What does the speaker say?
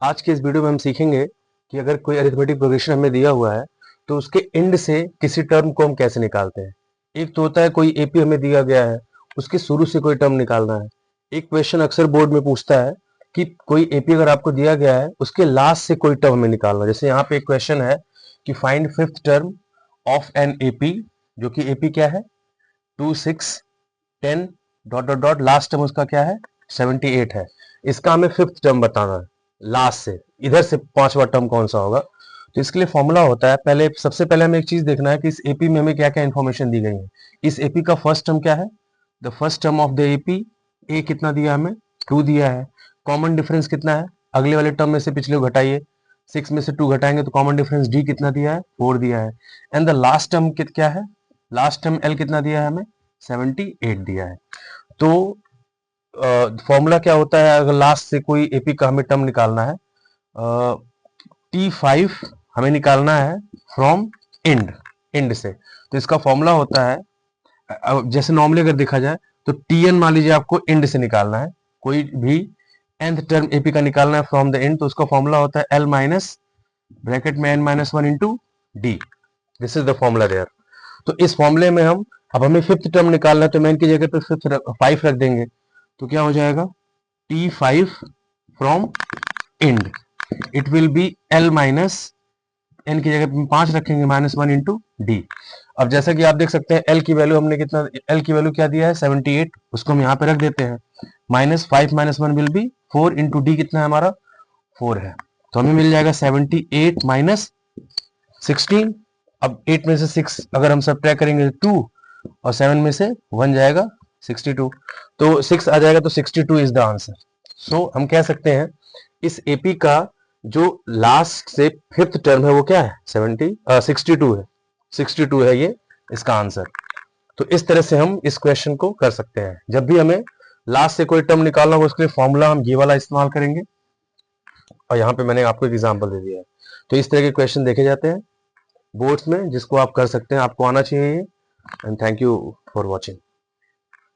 आज के इस वीडियो में हम सीखेंगे कि अगर कोई अरिथमेटिक प्रोग्रेशन हमें दिया हुआ है तो उसके एंड से किसी टर्म को हम कैसे निकालते हैं। एक तो होता है कोई एपी हमें दिया गया है, उसके शुरू से कोई टर्म निकालना है। एक क्वेश्चन अक्सर बोर्ड में पूछता है कि कोई एपी अगर आपको दिया गया है उसके लास्ट से कोई टर्म हमें निकालना है। जैसे यहाँ पे एक क्वेश्चन है कि find fifth term of an AP, जो कि एपी क्या है 2 6 10 dot dot dot, last term उसका क्या है 78 है। इसका हमें फिफ्थ टर्म बताना है, लास्ट से इधर से पांचवा टर्म कौन सा होगा। तो इसके लिए फॉर्मूला होता है, पहले सबसे पहले हमें एक चीज देखना है कि इस एपी में हमें क्या क्या इन्फॉर्मेशन दी गई है। इस एपी का फर्स्ट टर्म क्या है, the first term of the AP, A कितना दिया हमें 2 दिया है। कॉमन डिफरेंस कितना है, अगले वाले टर्म में से पिछले को घटाइए, 6 में से 2 घटाएंगे तो कॉमन डिफरेंस डी कितना दिया है 4 दिया है। एंड द लास्ट टर्म क्या है, लास्ट टर्म एल कितना दिया है हमें 78 दिया है। तो फॉर्मूला क्या होता है अगर लास्ट से कोई एपी का हमें टर्म निकालना है, T5 हमें निकालना है फ्रॉम एंड, एंड से। तो इसका फॉर्मूला होता है, जैसे नॉर्मली अगर देखा जाए तो Tn मान लीजिए आपको एंड से निकालना है, कोई भी nth टर्म एपी का निकालना है फ्रॉम द एंड, तो उसका फॉर्मूला होता है L माइनस ब्रैकेट में n-1 into D. This is the formula there. तो इस फॉर्मूले में हम, अब हमें फिफ्थ टर्म निकालना है तो मैं की जगह पे फिफ्थ 5 रख देंगे, तो क्या हो जाएगा T5 from end, it will be L minus, N की जगह पे 5 रखेंगे -1 इंटू डी। अब जैसा कि आप देख सकते हैं एल की वैल्यू हमने कितना, एल की वैल्यू क्या दिया है 78, उसको हम यहाँ पे रख देते हैं। -5 - 1 विल बी 4 इंटू डी, कितना है हमारा 4 है। तो हमें मिल जाएगा 78 माइनस 16। अब 8 में से 6 अगर हम सब्ट्रैक्ट करेंगे 2, और 7 में से 1 जाएगा 62, तो 6 आ जाएगा, तो 62 इज द आंसर। सो हम कह सकते हैं इस एपी का जो लास्ट से फिफ्थ टर्म है वो क्या है 62 है, 62 है ये इसका आंसर। तो इस तरह से हम इस क्वेश्चन को कर सकते हैं। जब भी हमें लास्ट से कोई टर्म निकालना हो उसके लिए फॉर्मूला हम ये वाला इस्तेमाल करेंगे, और यहाँ पे मैंने आपको एक एग्जांपल दे दिया है। तो इस तरह के क्वेश्चन देखे जाते हैं बोर्ड्स में, जिसको आप कर सकते हैं, आपको आना चाहिए। And thank you for watching.